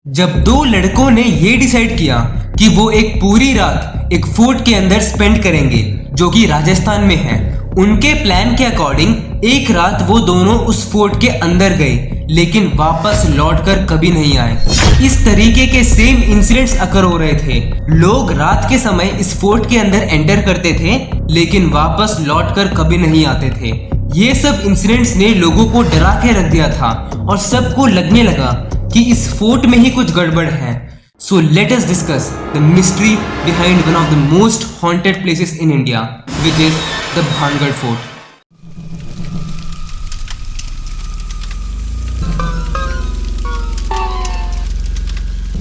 जब दो लड़कों ने ये डिसाइड किया कि वो एक पूरी रात एक फोर्ट के अंदर स्पेंड करेंगे जो कि राजस्थान में है। उनके प्लान के अकॉर्डिंग एक रात वो दोनों उस फोर्ट के अंदर गए लेकिन वापस लौटकर कभी नहीं आए। इस तरीके के सेम इंसिडेंट्स अकर हो रहे थे। लोग रात के समय इस फोर्ट के अंदर एंटर करते थे लेकिन वापस लौटकर कभी नहीं आते थे। ये सब इंसिडेंट्स ने लोगों को डरा के रख दिया था और सबको लगने लगा कि इस फोर्ट में ही कुछ गड़बड़ है। So let us discuss the mystery behind one of the most haunted places in India, which is the Bhangar Fort.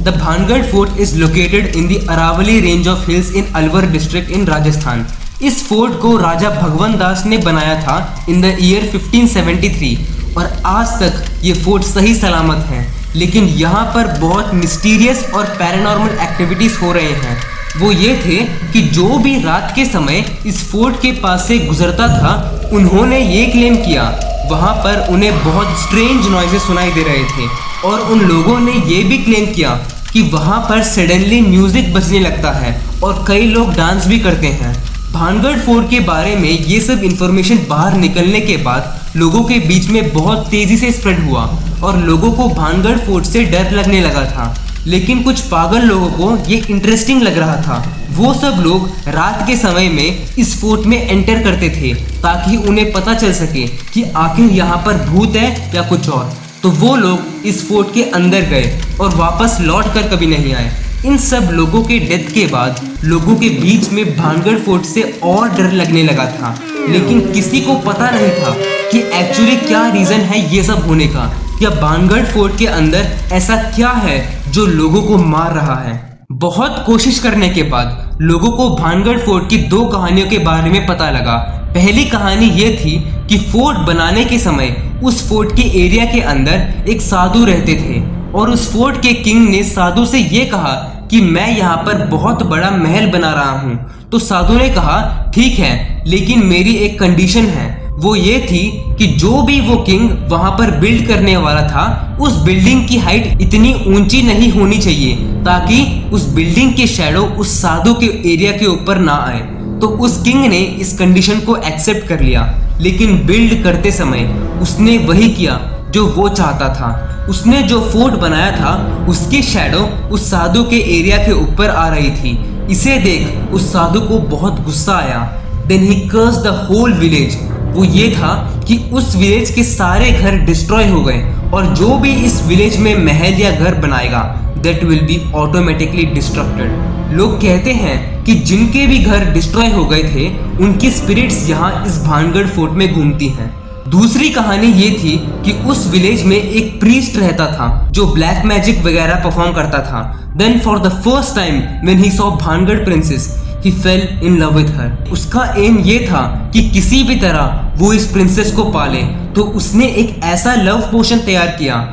The Bhangar Fort is located in the Aravalli range of hills in Alwar district in Rajasthan. इस fort को राजा भगवंत दास ने बनाया था in the year 1573 और आज तक ये fort सही सलामत है। लेकिन यहाँ पर बहुत मिस्टीरियस और पैरानॉर्मल एक्टिविटीज हो रहे हैं। वो ये थे कि जो भी रात के समय इस फोर्ट के पास से गुजरता था उन्होंने ये क्लेम किया वहाँ पर उन्हें बहुत स्ट्रेंज नॉइजेस सुनाई दे रहे थे और उन लोगों ने ये भी क्लेम किया कि वहाँ पर सडनली म्यूजिक बजने लगता है और कई लोग डांस भी करते हैं। भानगढ़ फोर्ट के बारे में ये सब इंफॉर्मेशन बाहर निकलने के बाद लोगों के बीच में बहुत तेजी से स्प्रेड हुआ और लोगों को भानगढ़ फोर्ट से डर लगने लगा था। लेकिन कुछ पागल लोगों को ये इंटरेस्टिंग लग रहा था। वो सब लोग रात के समय में इस फोर्ट में एंटर करते थे ताकि उन्हें पता चल सके कि आखिर यहाँ पर भूत है या कुछ और। तो वो लोग इस फोर्ट के अंदर गए और वापस लौट कर कभी नहीं आए। इन सब लोगों के डेथ के बाद लोगों के बीच में भानगढ़ फोर्ट से और डर लगने लगा था। लेकिन किसी को पता नहीं था कि एक्चुअली क्या रीज़न है ये सब होने का, या भानगढ़ फोर्ट के अंदर ऐसा क्या है जो लोगों को मार रहा है। बहुत कोशिश करने के बाद लोगों को भानगढ़ फोर्ट की दो कहानियों के बारे में पता लगा। पहली कहानी ये थी कि फोर्ट बनाने के समय उस फोर्ट के एरिया के अंदर एक साधु रहते थे और उस फोर्ट के किंग ने साधु से ये कहा कि मैं यहाँ पर बहुत बड़ा महल बना रहा हूँ। तो साधु ने कहा ठीक है, लेकिन मेरी एक कंडीशन है। वो ये थी कि जो भी वो किंग वहाँ पर बिल्ड करने वाला था उस बिल्डिंग की हाइट इतनी ऊंची नहीं होनी चाहिए ताकि उस बिल्डिंग के शैडो उस साधु के एरिया के ऊपर ना आए। तो उस किंग ने इस कंडीशन को एक्सेप्ट कर लिया, लेकिन बिल्ड करते समय उसने वही किया जो वो चाहता था। उसने जो फोर्ट बनाया था उसकी शैडो उस साधु के एरिया के ऊपर आ रही थी। इसे देख उस साधु को बहुत गुस्सा आया। Then he cursed the whole village. वो ये था कि उस विलेज के सारे घर डिस्ट्रॉय हो गए और जो भी इस विलेज में महल या घर बनाएगा that will be automatically distracted. लोग कहते हैं कि जिनके भी घर डिस्ट्रॉय हो गए थे उनकी स्पिरिट्स यहाँ इस भानगढ़ फोर्ट में घूमती हैं। दूसरी कहानी ये थी कि उस विलेज में एक प्रीस्ट रहता था जो ब्लैक मैजिक वगैरह परफॉर्म करता था। Then for the first time when he saw Bhangarh princess he fell in love with her. उसका एम ये था कि किसी भी तरह वो इस प्रिंसेस को पाले। तो उसने एक ऐसा लव पोशन तैयार किया,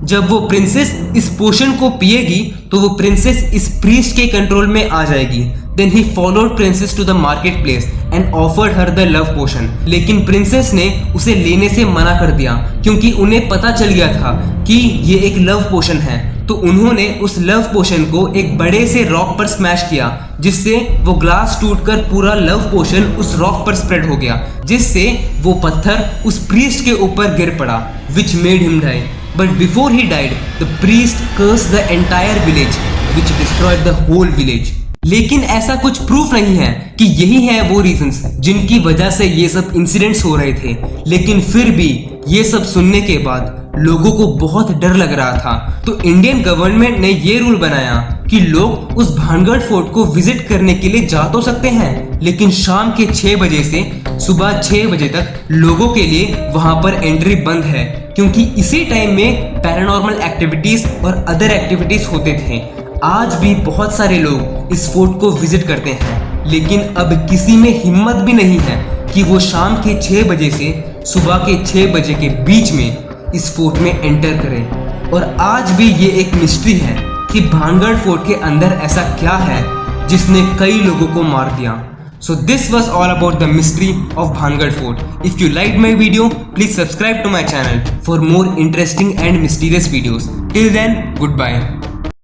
जब वो प्रिंसेस इस पोशन को पिएगी तो वो प्रिंसेस इस प्रीस्ट के कंट्रोल में आ जाएगी। Then he followed princess to the marketplace and offered her the love potion. लेकिन प्रिंसेस ने उसे लेने से मना कर दिया क्योंकि उन्हें पता चल गया था कि ये एक लव पोशन है। तो उन्होंने उस लव पोशन को एक बड़े से रॉक पर स्मैश किया जिससे वो ग्लास टूटकर पूरा लव पोशन उस रॉक पर स्प्रेड हो गया, जिससे वो पत्थर उस प्रीस्ट के ऊपर गिर पड़ा, which made him die. But before he died, the priest cursed the entire village, which destroyed the whole village. लेकिन ऐसा कुछ प्रूफ नहीं है कि यही है वो रीजंस जिनकी वजह से ये सब इंसिडेंट्स हो रहे थे। लेकिन फिर भी ये सब सुनने के बाद लोगों को बहुत डर लग रहा था। तो इंडियन गवर्नमेंट ने ये रूल बनाया कि लोग उस भानगढ़ फोर्ट को विजिट करने के लिए जा तो सकते हैं, लेकिन शाम के 6 बजे से सुबह 6 बजे तक लोगों के लिए वहां पर एंट्री बंद है, क्योंकि इसी टाइम में पैरानॉर्मल एक्टिविटीज और अदर एक्टिविटीज होते थे। आज भी बहुत सारे लोग इस फोर्ट को विजिट करते हैं, लेकिन अब किसी में हिम्मत भी नहीं है कि वो शाम के 6 बजे से सुबह के 6 बजे के बीच में इस फोर्ट में एंटर करें। और आज भी ये एक मिस्ट्री है कि भानगढ़ फोर्ट के अंदर ऐसा क्या है जिसने कई लोगों को मार दिया। So this was all about the mystery of Bhangar Fort. If you liked my video, please subscribe to my channel for more interesting and mysterious videos. Till then, goodbye.